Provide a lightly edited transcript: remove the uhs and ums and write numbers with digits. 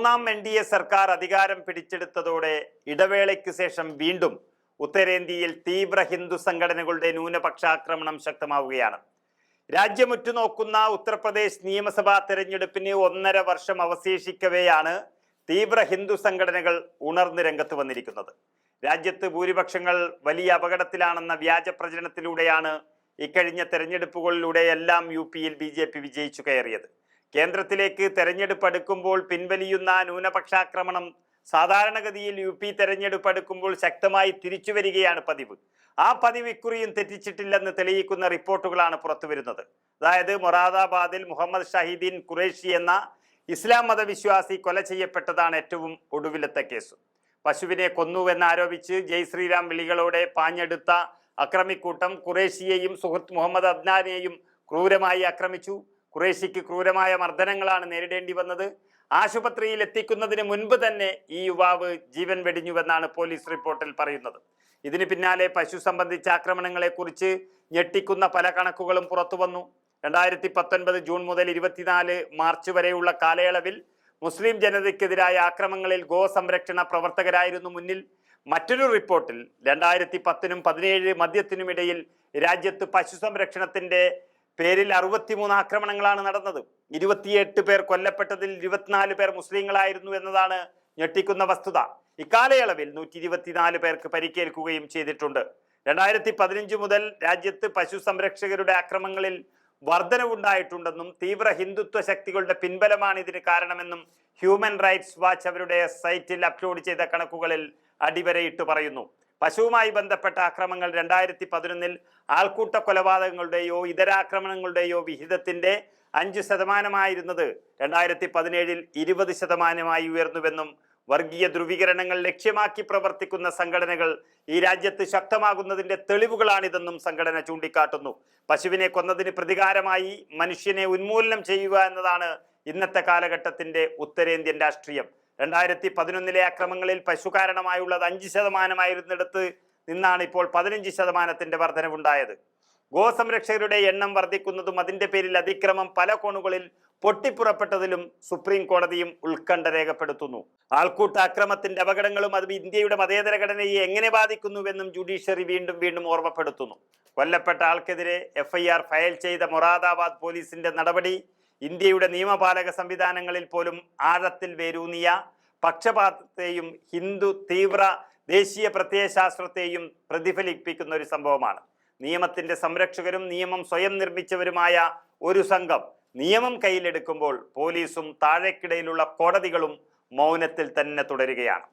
മൂന്നാം NDA സർക്കാർ അധികാരം പിടിച്ചെടുത്തതോടെ ഇടവേളയ്ക്ക് ശേഷം വീണ്ടും ഉത്തരേന്ത്യയിൽ തീവ്ര ഹിന്ദു സംഘടനകളുടെ ന്യൂനപക്ഷാക്രമണം ശക്തമാവുകയാണ്. രാജ്യം ഉറ്റുനോക്കുന്ന ഉത്തർപ്രദേശ് നിയമസഭാ തെരഞ്ഞെടുപ്പിന് 1.5 വർഷം അവശേഷിക്കവെയാണ് തീവ്ര ഹിന്ദു സംഘടനകൾ ഉണർന്ന് രംഗത്ത് വന്നിരിക്കുന്നത്. രാജ്യത്ത് ഭൂരിപക്ഷങ്ങൾ വലിയ അപകടത്തിലാണെന്ന വ്യാജ പ്രചരണത്തിലൂടെയാണ് ഇക്കഴിഞ്ഞ തെരഞ്ഞെടുപ്പുകളിലൂടെയെല്ലാം UP-യിൽ BJP വിജയിച്ചു കയറിയത്. കേന്ദ്രത്തിലേക്ക് തെരഞ്ഞെടുപ്പ് അടുക്കുമ്പോൾ പിൻവലിയുന്ന ന്യൂനപക്ഷാക്രമണം സാധാരണഗതിയിൽ UP തെരഞ്ഞെടുപ്പ് അടുക്കുമ്പോൾ ശക്തമായി തിരിച്ചു വരികയാണ് പതിവ്. ആ പതിവ് ഇക്കുറിയും തെറ്റിച്ചിട്ടില്ലെന്ന് തെളിയിക്കുന്ന റിപ്പോർട്ടുകളാണ് പുറത്തുവരുന്നത്. അതായത് മൊറാദാബാദിൽ മുഹമ്മദ് ഷഹീദീൻ ഖുറേഷി എന്ന ഇസ്ലാം മതവിശ്വാസി കൊല ചെയ്യപ്പെട്ടതാണ് ഏറ്റവും ഒടുവിലത്തെ കേസ്. പശുവിനെ കൊന്നുവെന്നാരോപിച്ച് ജയ് ശ്രീറാം വിളികളോടെ പാഞ്ഞെടുത്ത അക്രമിക്കൂട്ടം ഖുറേഷിയെയും സുഹൃത്ത് മുഹമ്മദ് അദ്നാനെയും ക്രൂരമായി ആക്രമിച്ചു. ഖുറേഷിക്ക് ക്രൂരമായ മർദ്ദനങ്ങളാണ് നേരിടേണ്ടി വന്നത്. ആശുപത്രിയിൽ എത്തിക്കുന്നതിന് മുൻപ് തന്നെ ഈ യുവാവ് ജീവൻ വെടിഞ്ഞുവെന്നാണ് പോലീസ് റിപ്പോർട്ടിൽ പറയുന്നത്. ഇതിന് പിന്നാലെ പശു സംബന്ധിച്ച ആക്രമണങ്ങളെക്കുറിച്ച് ഞെട്ടിക്കുന്ന പല കണക്കുകളും പുറത്തു വന്നു. 2019 ജൂൺ മുതൽ 24 മാർച്ച് വരെയുള്ള കാലയളവിൽ മുസ്ലിം ജനതയ്ക്കെതിരായ ആക്രമണങ്ങളിൽ ഗോ സംരക്ഷണ പ്രവർത്തകരായിരുന്നു മുന്നിൽ. മറ്റൊരു റിപ്പോർട്ടിൽ 2010-നും 2017 മധ്യത്തിനുമിടയിൽ രാജ്യത്ത് പശു സംരക്ഷണത്തിന്റെ പേരിൽ 63 ആക്രമണങ്ങളാണ് നടന്നത്. 28 പേർ കൊല്ലപ്പെട്ടതിൽ 24 പേർ മുസ്ലിങ്ങളായിരുന്നു എന്നതാണ് ഞെട്ടിക്കുന്ന വസ്തുത. ഇക്കാലയളവിൽ 124 പേർക്ക് പരിക്കേൽക്കുകയും ചെയ്തിട്ടുണ്ട്. 2015 മുതൽ രാജ്യത്ത് പശു സംരക്ഷകരുടെ ആക്രമണങ്ങളിൽ വർധനവുണ്ടായിട്ടുണ്ടെന്നും തീവ്ര ഹിന്ദുത്വ ശക്തികളുടെ പിൻബലമാണ് ഇതിന് കാരണമെന്നും ഹ്യൂമൻ റൈറ്റ്സ് വാച്ച് അവരുടെ സൈറ്റിൽ അപ്ലോഡ് ചെയ്ത കണക്കുകളിൽ അടിവരയിട്ട് പറയുന്നു. പശുവുമായി ബന്ധപ്പെട്ട ആക്രമണങ്ങൾ 2011 ആൾക്കൂട്ട കൊലപാതകങ്ങളുടെയോ ഇതരാക്രമണങ്ങളുടെയോ വിഹിതത്തിന്റെ 5% 2017 20% ഉയർന്നുവെന്നും വർഗീയ ധ്രുവീകരണങ്ങൾ ലക്ഷ്യമാക്കി പ്രവർത്തിക്കുന്ന സംഘടനകൾ ഈ രാജ്യത്ത് ശക്തമാകുന്നതിന്റെ തെളിവുകളാണിതെന്നും സംഘടന ചൂണ്ടിക്കാട്ടുന്നു. പശുവിനെ കൊന്നതിന് പ്രതികാരമായി മനുഷ്യനെ ഉന്മൂലനം ചെയ്യുക എന്നതാണ് ഇന്നത്തെ കാലഘട്ടത്തിന്റെ ഉത്തരേന്ത്യൻ രാഷ്ട്രീയം. 2011 അക്രമങ്ങളിൽ പശു കാരണമായുള്ളത് 5% നിന്നാണ് ഇപ്പോൾ 15% വർധനവുണ്ടായത്. ഗോസംരക്ഷകരുടെ എണ്ണം വർദ്ധിക്കുന്നതും അതിന്റെ പേരിൽ അതിക്രമം പല കോണുകളിൽ പൊട്ടിപ്പുറപ്പെട്ടതിലും സുപ്രീം കോടതിയും ഉത്കണ്ഠ രേഖപ്പെടുത്തുന്നു. ആൾക്കൂട്ട അക്രമത്തിന്റെ അപകടങ്ങളും അത് ഇന്ത്യയുടെ മതേതര ഘടനയെ എങ്ങനെ ബാധിക്കുന്നുവെന്നും ജുഡീഷ്യറി വീണ്ടും ഓർമ്മപ്പെടുത്തുന്നു. കൊല്ലപ്പെട്ട ആൾക്കെതിരെ FIR ഫയൽ ചെയ്ത മൊറാദാബാദ് പോലീസിന്റെ നടപടി ഇന്ത്യയുടെ നിയമപാലക സംവിധാനങ്ങളിൽ പോലും ആഴത്തിൽ വേരൂന്നിയ പക്ഷപാതത്തെയും ഹിന്ദു തീവ്ര ദേശീയ പ്രത്യയശാസ്ത്രത്തെയും പ്രതിഫലിപ്പിക്കുന്ന ഒരു സംഭവമാണ്. നിയമത്തിന്റെ സംരക്ഷകരും നിയമം സ്വയം നിർമ്മിച്ചവരുമായ ഒരു സംഘം നിയമം കയ്യിലെടുക്കുമ്പോൾ പോലീസും താഴേക്കിടയിലുള്ള കോടതികളും മൗനത്തിൽ തന്നെ തുടരുകയാണ്.